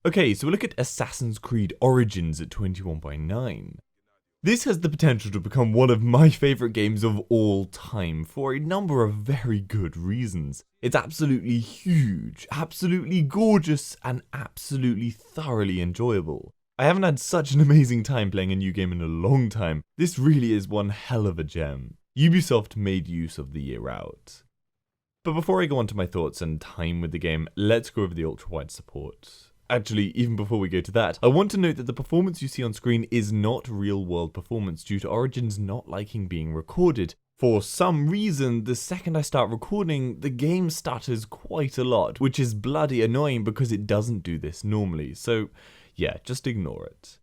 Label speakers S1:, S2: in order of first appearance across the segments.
S1: Okay, so we look at Assassin's Creed Origins at 21.9. This has the potential to become one of my favourite games of all time for a number of very good reasons. It's absolutely huge, absolutely gorgeous, and absolutely thoroughly enjoyable. I haven't had such an amazing time playing a new game in a long time. This really is one hell of a gem. Ubisoft made use of the year out. But before I go on to my thoughts and time with the game, let's go over the ultra-wide support. Actually, even before we go to that, I want to note that the performance you see on screen is not real-world performance due to Origins not liking being recorded. For some reason, the second I start recording, the game stutters quite a lot, which is bloody annoying because it doesn't do this normally, so yeah, just ignore it.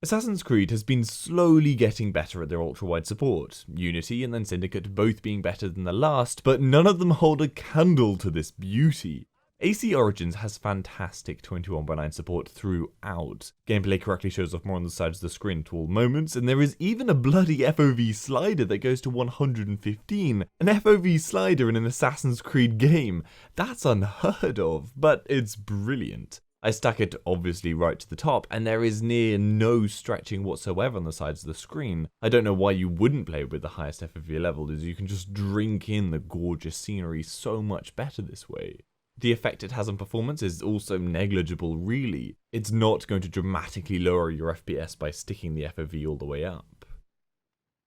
S1: Assassin's Creed has been slowly getting better at their ultra-wide support, Unity and then Syndicate both being better than the last, but none of them hold a candle to this beauty. AC Origins has fantastic 21.9 support throughout. Gameplay correctly shows off more on the sides of the screen to all moments, and there is even a bloody FOV slider that goes to 115. An FOV slider in an Assassin's Creed game. That's unheard of, but it's brilliant. I stuck it obviously right to the top, and there is near no stretching whatsoever on the sides of the screen. I don't know why you wouldn't play with the highest FOV level, as you can just drink in the gorgeous scenery so much better this way. The effect it has on performance is also negligible really. It's not going to dramatically lower your FPS by sticking the FOV all the way up.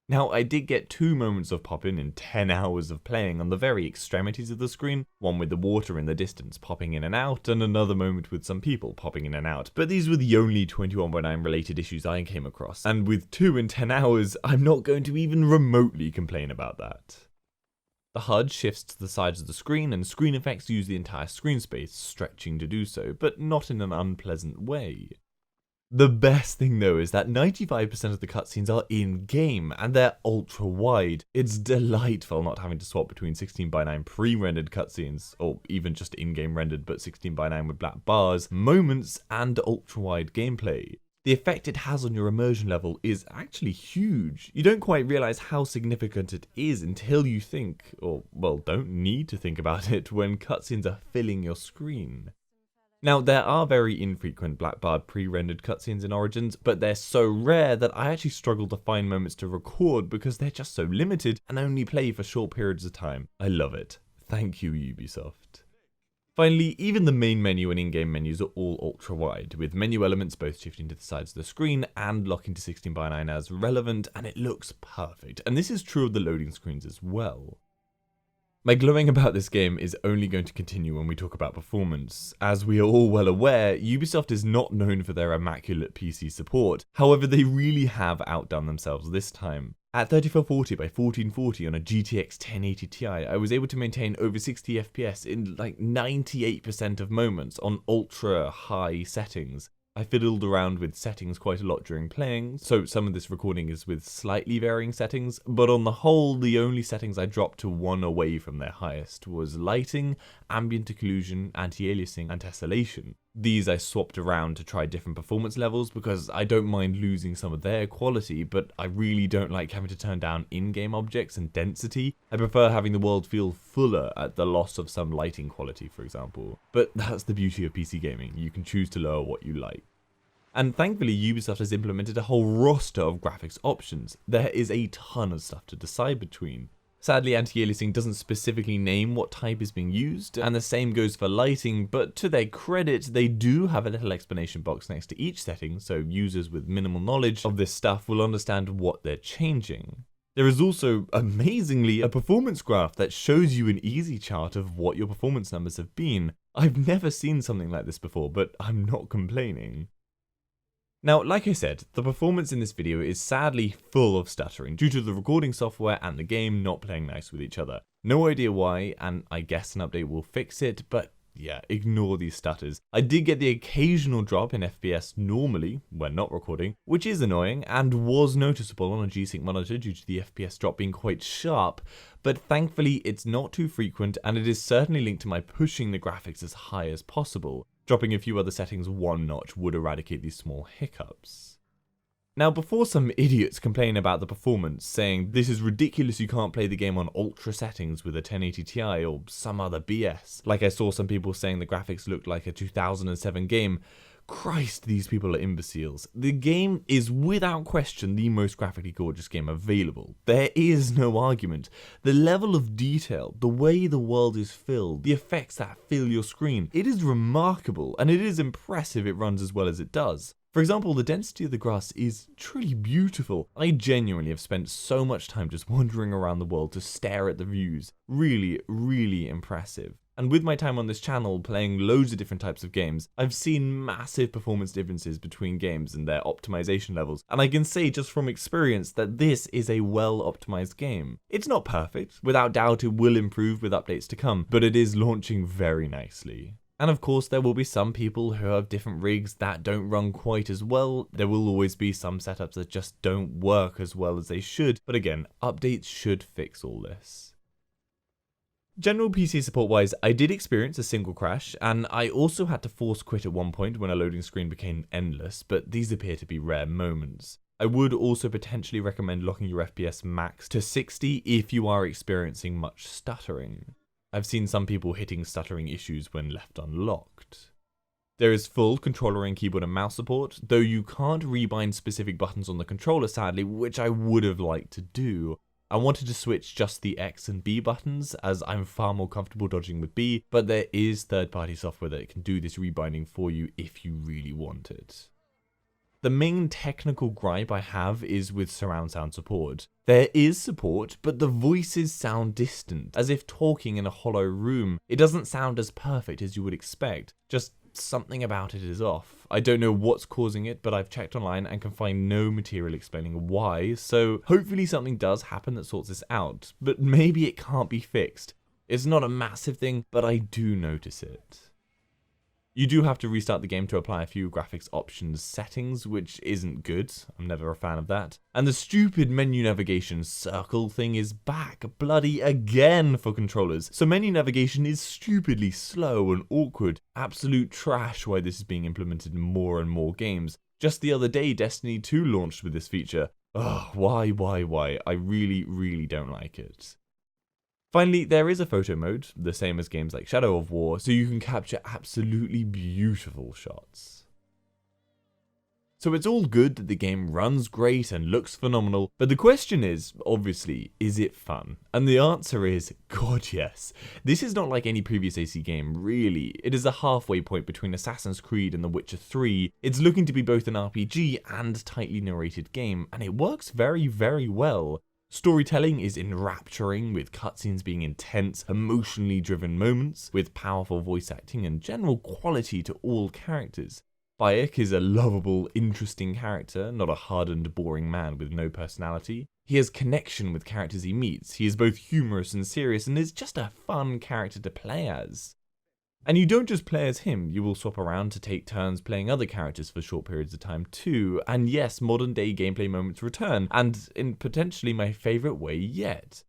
S1: Now, I did get 2 moments of pop-in 10 hours of playing on the very extremities of the screen, one with the water in the distance popping in and out, and another moment with some people popping in and out, but these were the only 21.9 related issues I came across, and with 2 in 10 hours, I'm not going to even remotely complain about that. The HUD shifts to the sides of the screen, and screen effects use the entire screen space, stretching to do so, but not in an unpleasant way. The best thing though is that 95% of the cutscenes are in-game, and they're ultra-wide. It's delightful not having to swap between 16:9 pre-rendered cutscenes, or even just in-game rendered but 16:9 with black bars, moments, and ultra-wide gameplay. The effect it has on your immersion level is actually huge. You don't quite realise how significant it is until you think, or well, don't need to think about it when cutscenes are filling your screen. Now, there are very infrequent black-barred pre-rendered cutscenes in Origins, but they're so rare that I actually struggle to find moments to record because they're just so limited and only play for short periods of time. I love it. Thank you, Ubisoft. Finally, even the main menu and in-game menus are all ultra-wide, with menu elements both shifting to the sides of the screen and locking to 16:9 as relevant, and it looks perfect, and this is true of the loading screens as well. My glowing about this game is only going to continue when we talk about performance. As we are all well aware, Ubisoft is not known for their immaculate PC support, however they really have outdone themselves this time. At 3440 by 1440 on a GTX 1080 Ti, I was able to maintain over 60 FPS in like 98% of moments on ultra high settings. I fiddled around with settings quite a lot during playing, so some of this recording is with slightly varying settings, but on the whole, the only settings I dropped to 1 away from their highest was lighting, ambient occlusion, anti-aliasing, and tessellation. These I swapped around to try different performance levels because I don't mind losing some of their quality, but I really don't like having to turn down in-game objects and density. I prefer having the world feel fuller at the loss of some lighting quality, for example. But that's the beauty of PC gaming, you can choose to lower what you like. And thankfully Ubisoft has implemented a whole roster of graphics options. There is a ton of stuff to decide between. Sadly, anti-aliasing doesn't specifically name what type is being used, and the same goes for lighting, but to their credit, they do have a little explanation box next to each setting, so users with minimal knowledge of this stuff will understand what they're changing. There is also, amazingly, a performance graph that shows you an easy chart of what your performance numbers have been. I've never seen something like this before, but I'm not complaining. Now, like I said, the performance in this video is sadly full of stuttering due to the recording software and the game not playing nice with each other. No idea why, and I guess an update will fix it, but yeah, ignore these stutters. I did get the occasional drop in FPS normally, when not recording, which is annoying and was noticeable on a G-Sync monitor due to the FPS drop being quite sharp, but thankfully it's not too frequent and it is certainly linked to my pushing the graphics as high as possible. Dropping a few other settings 1 notch would eradicate these small hiccups. Now, before some idiots complain about the performance, saying this is ridiculous, you can't play the game on ultra settings with a 1080 Ti or some other BS, like I saw some people saying the graphics looked like a 2007 game, Christ, these people are imbeciles. The game is without question the most graphically gorgeous game available. There is no argument. The level of detail, the way the world is filled, the effects that fill your screen, it is remarkable, and it is impressive it runs as well as it does. For example, the density of the grass is truly beautiful. I genuinely have spent so much time just wandering around the world to stare at the views. Really, really impressive. And with my time on this channel playing loads of different types of games, I've seen massive performance differences between games and their optimization levels, and I can say just from experience that this is a well optimized game. It's not perfect, without doubt it will improve with updates to come, but it is launching very nicely. And of course there will be some people who have different rigs that don't run quite as well. There will always be some setups that just don't work as well as they should, but again, updates should fix all this. General PC support wise, I did experience a single crash, and I also had to force quit at one point when a loading screen became endless, but these appear to be rare moments. I would also potentially recommend locking your FPS max to 60 if you are experiencing much stuttering. I've seen some people hitting stuttering issues when left unlocked. There is full controller and keyboard and mouse support, though you can't rebind specific buttons on the controller sadly, which I would have liked to do. I wanted to switch just the X and B buttons as I'm far more comfortable dodging with B, but there is third-party software that can do this rebinding for you if you really want it. The main technical gripe I have is with surround sound support. There is support, but the voices sound distant, as if talking in a hollow room. It doesn't sound as perfect as you would expect, just something about it is off. I don't know what's causing it, but I've checked online and can find no material explaining why, so hopefully something does happen that sorts this out, but maybe it can't be fixed. It's not a massive thing, but I do notice it. You do have to restart the game to apply a few graphics options settings, which isn't good. I'm never a fan of that. And the stupid menu navigation circle thing is back bloody again for controllers. So menu navigation is stupidly slow and awkward. Absolute trash why this is being implemented in more and more games. Just the other day, Destiny 2 launched with this feature. Ugh, why? I really don't like it. Finally, there is a photo mode, the same as games like Shadow of War, so you can capture absolutely beautiful shots. So it's all good that the game runs great and looks phenomenal, but the question is, obviously, is it fun? And the answer is, God yes. This is not like any previous AC game, really. It is a halfway point between Assassin's Creed and The Witcher 3. It's looking to be both an RPG and tightly narrated game, and it works very, very well. Storytelling is enrapturing, with cutscenes being intense, emotionally driven moments, with powerful voice acting and general quality to all characters. Bayek is a lovable, interesting character, not a hardened, boring man with no personality. He has connection with characters he meets, he is both humorous and serious, and is just a fun character to play as. And you don't just play as him, you will swap around to take turns playing other characters for short periods of time too, and yes, modern day gameplay moments return, and in potentially my favourite way yet.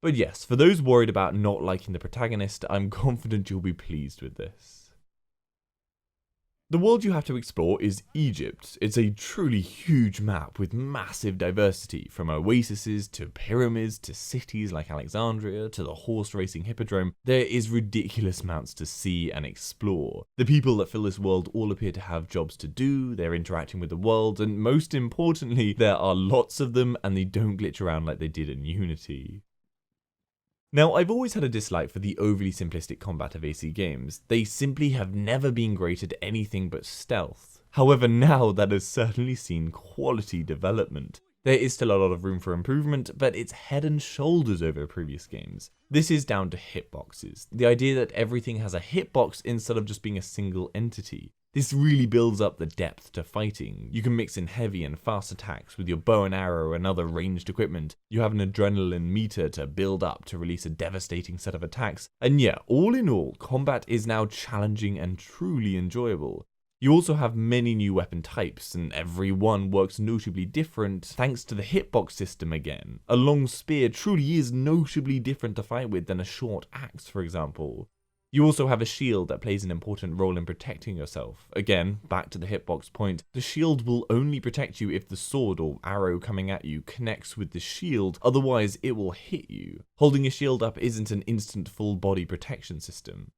S1: But yes, for those worried about not liking the protagonist, I'm confident you'll be pleased with this. The world you have to explore is Egypt. It's a truly huge map with massive diversity, from oases to pyramids to cities like Alexandria to the horse racing hippodrome. There is ridiculous amounts to see and explore. The people that fill this world all appear to have jobs to do, they're interacting with the world, and most importantly, there are lots of them and they don't glitch around like they did in Unity. Now, I've always had a dislike for the overly simplistic combat of AC games. They simply have never been great at anything but stealth. However, now that has certainly seen quality development. There is still a lot of room for improvement, but it's head and shoulders over previous games. This is down to hitboxes. The idea that everything has a hitbox instead of just being a single entity. This really builds up the depth to fighting. You can mix in heavy and fast attacks with your bow and arrow and other ranged equipment. You have an adrenaline meter to build up to release a devastating set of attacks. And yeah, all in all, combat is now challenging and truly enjoyable. You also have many new weapon types, and every one works notably different thanks to the hitbox system again. A long spear truly is notably different to fight with than a short axe, for example. You also have a shield that plays an important role in protecting yourself. Again, back to the hitbox point, the shield will only protect you if the sword or arrow coming at you connects with the shield, otherwise it will hit you. Holding a shield up isn't an instant full body protection system.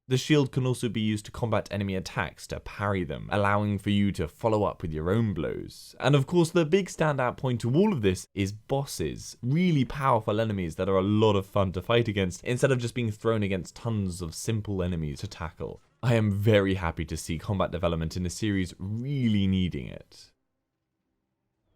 S1: The shield can also be used to combat enemy attacks, to parry them, allowing for you to follow up with your own blows. And of course, the big standout point to all of this is bosses. Really powerful enemies that are a lot of fun to fight against, instead of just being thrown against tons of simple enemies to tackle. I am very happy to see combat development in the series really needing it.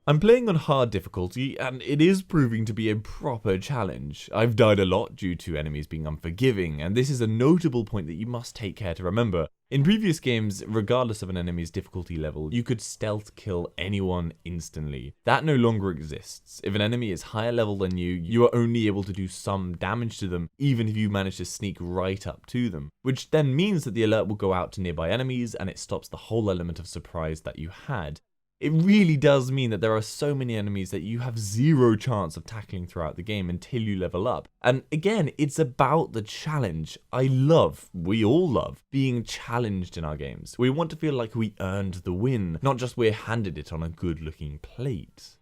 S1: I'm playing on hard difficulty, and it is proving to be a proper challenge. I've died a lot due to enemies being unforgiving, and this is a notable point that you must take care to remember. In previous games, regardless of an enemy's difficulty level, you could stealth kill anyone instantly. That no longer exists. If an enemy is higher level than you, you are only able to do some damage to them, even if you manage to sneak right up to them. Which then means that the alert will go out to nearby enemies, and it stops the whole element of surprise that you had. It really does mean that there are so many enemies that you have zero chance of tackling throughout the game until you level up. And again, it's about the challenge. We all love, being challenged in our games. We want to feel like we earned the win, not just we're handed it on a good looking plate.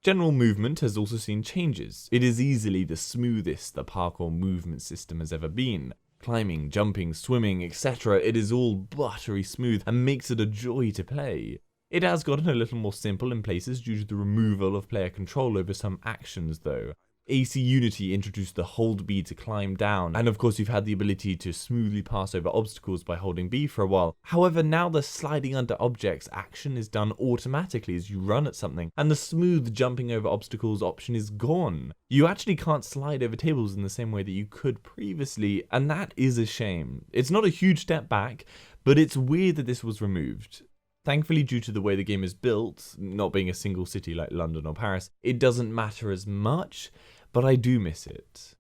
S1: General movement has also seen changes. It is easily the smoothest the parkour movement system has ever been. Climbing, jumping, swimming, etc. It is all buttery smooth and makes it a joy to play. It has gotten a little more simple in places due to the removal of player control over some actions though. AC Unity introduced the hold B to climb down, and of course you've had the ability to smoothly pass over obstacles by holding B for a while. However, now the sliding under objects action is done automatically as you run at something, and the smooth jumping over obstacles option is gone. You actually can't slide over tables in the same way that you could previously, and that is a shame. It's not a huge step back, but it's weird that this was removed. Thankfully, due to the way the game is built, not being a single city like London or Paris, it doesn't matter as much, but I do miss it.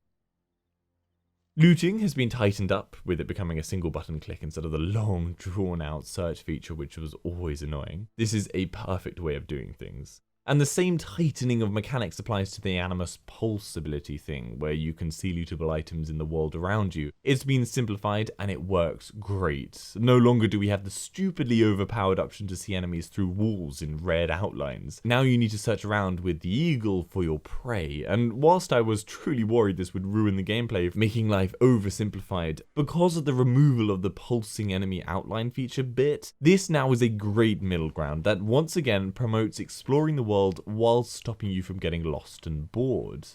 S1: Looting has been tightened up, with it becoming a single button click instead of the long drawn out search feature which was always annoying. This is a perfect way of doing things. And the same tightening of mechanics applies to the Animus Pulse ability thing, where you can see lootable items in the world around you. It's been simplified and it works great. No longer do we have the stupidly overpowered option to see enemies through walls in red outlines. Now you need to search around with the eagle for your prey, and whilst I was truly worried this would ruin the gameplay, making life oversimplified, because of the removal of the pulsing enemy outline feature bit, this now is a great middle ground that once again promotes exploring the world while stopping you from getting lost and bored.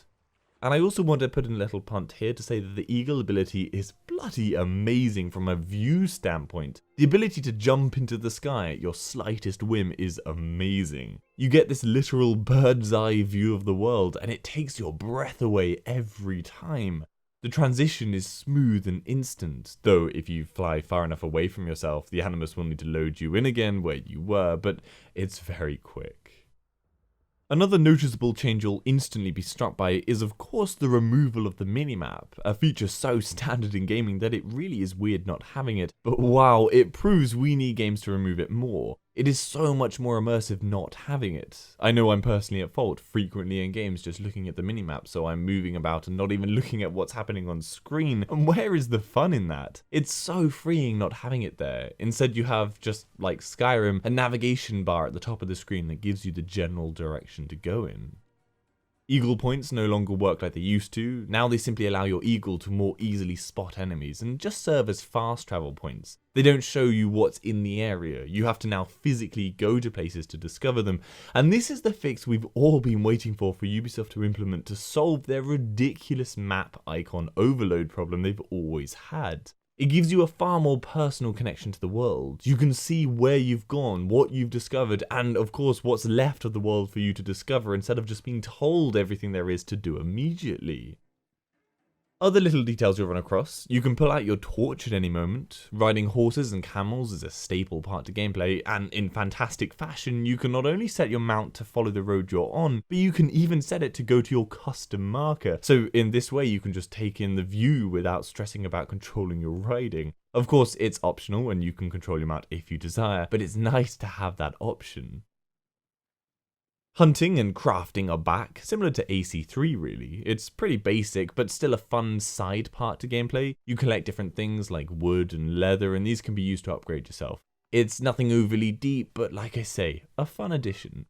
S1: And I also want to put in a little punt here to say that the eagle ability is bloody amazing from a view standpoint. The ability to jump into the sky at your slightest whim is amazing. You get this literal bird's eye view of the world, and it takes your breath away every time. The transition is smooth and instant, though if you fly far enough away from yourself, the Animus will need to load you in again where you were, but it's very quick. Another noticeable change you'll instantly be struck by is of course the removal of the minimap, a feature so standard in gaming that it really is weird not having it, but wow, it proves we need games to remove it more. It is so much more immersive not having it. I know I'm personally at fault frequently in games just looking at the minimap, so I'm moving about and not even looking at what's happening on screen, and where is the fun in that? It's so freeing not having it there. Instead you have, just like Skyrim, a navigation bar at the top of the screen that gives you the general direction to go in. Eagle points no longer work like they used to. Now they simply allow your eagle to more easily spot enemies and just serve as fast travel points. They don't show you what's in the area. You have to now physically go to places to discover them. And this is the fix we've all been waiting for Ubisoft to implement to solve their ridiculous map icon overload problem they've always had. It gives you a far more personal connection to the world. You can see where you've gone, what you've discovered, and of course what's left of the world for you to discover instead of just being told everything there is to do immediately. Other little details you'll run across: you can pull out your torch at any moment. Riding horses and camels is a staple part to gameplay, and in fantastic fashion, you can not only set your mount to follow the road you're on, but you can even set it to go to your custom marker. So in this way, you can just take in the view without stressing about controlling your riding. Of course, it's optional and you can control your mount if you desire, but it's nice to have that option. Hunting and crafting are back, similar to AC3 really. It's pretty basic, but still a fun side part to gameplay. You collect different things like wood and leather, and these can be used to upgrade yourself. It's nothing overly deep, but like I say, a fun addition.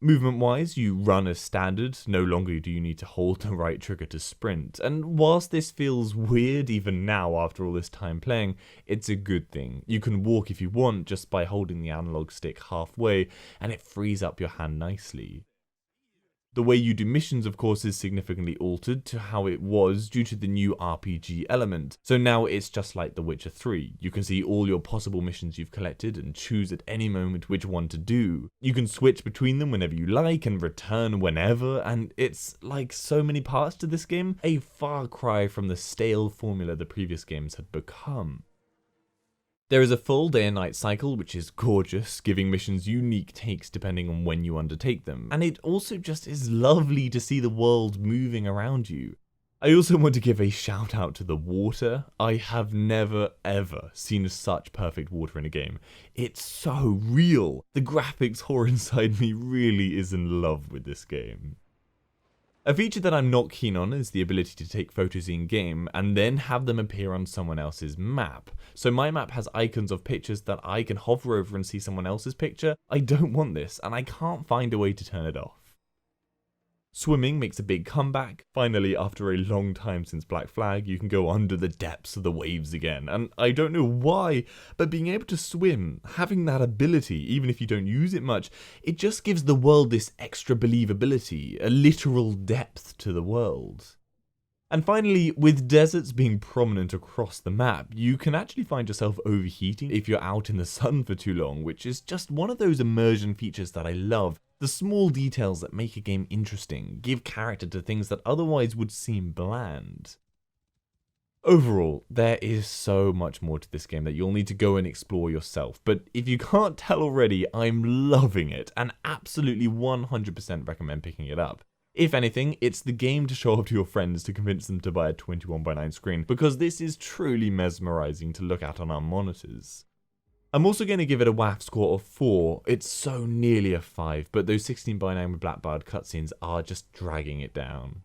S1: Movement-wise, you run as standard, no longer do you need to hold the right trigger to sprint, and whilst this feels weird even now after all this time playing, it's a good thing. You can walk if you want just by holding the analog stick halfway, and it frees up your hand nicely. The way you do missions, of course, is significantly altered to how it was due to the new RPG element. So now it's just like The Witcher 3. You can see all your possible missions you've collected and choose at any moment which one to do. You can switch between them whenever you like and return whenever, and it's like so many parts to this game, a far cry from the stale formula the previous games had become. There is a full day and night cycle, which is gorgeous, giving missions unique takes depending on when you undertake them, and it also just is lovely to see the world moving around you. I also want to give a shout out to the water. I have never ever seen such perfect water in a game. It's so real. The graphics whore inside me really is in love with this game. A feature that I'm not keen on is the ability to take photos in-game and then have them appear on someone else's map. So my map has icons of pictures that I can hover over and see someone else's picture. I don't want this, and I can't find a way to turn it off. Swimming makes a big comeback. Finally, after a long time since Black Flag, you can go under the depths of the waves again, and I don't know why, but being able to swim, having that ability, even if you don't use it much, it just gives the world this extra believability, a literal depth to the world. And finally, with deserts being prominent across the map, you can actually find yourself overheating if you're out in the sun for too long, which is just one of those immersion features that I love. The small details that make a game interesting, give character to things that otherwise would seem bland. Overall, there is so much more to this game that you'll need to go and explore yourself, but if you can't tell already, I'm loving it and absolutely 100% recommend picking it up. If anything, it's the game to show off to your friends to convince them to buy a 21:9 screen, because this is truly mesmerizing to look at on our monitors. I'm also going to give it a WAF score of 4. It's so nearly a 5, but those 16:9 with Blackbird cutscenes are just dragging it down.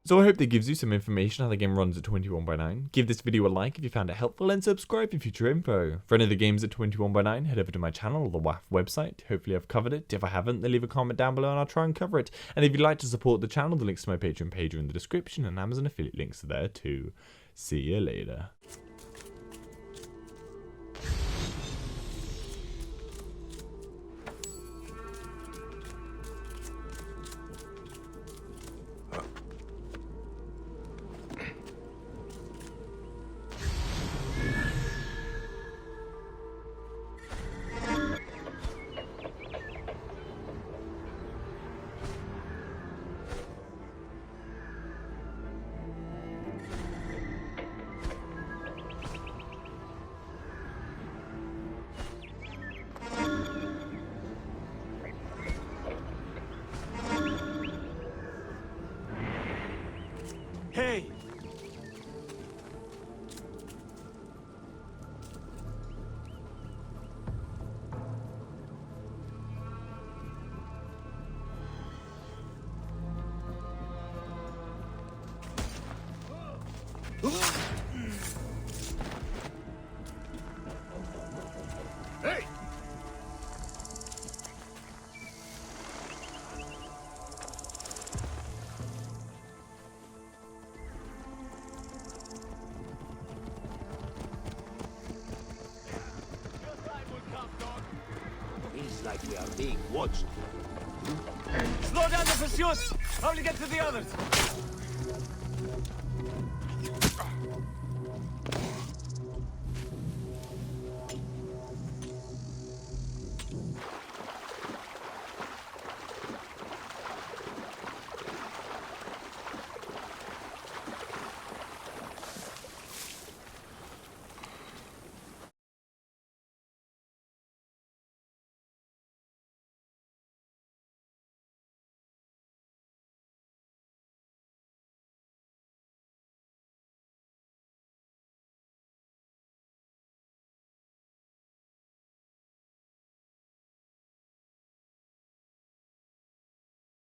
S1: So I hope that gives you some information how the game runs at 21:9. Give this video a like if you found it helpful, and subscribe for future info. For any of the games at 21:9, head over to my channel or the WAF website. Hopefully I've covered it. If I haven't, then leave a comment down below and I'll try and cover it. And if you'd like to support the channel, the links to my Patreon page are in the description, and Amazon affiliate links are there too. See you later.
S2: Hey! Hey!
S3: Feels like we are being watched.
S2: Slow down the pursuit! How will you get to the others?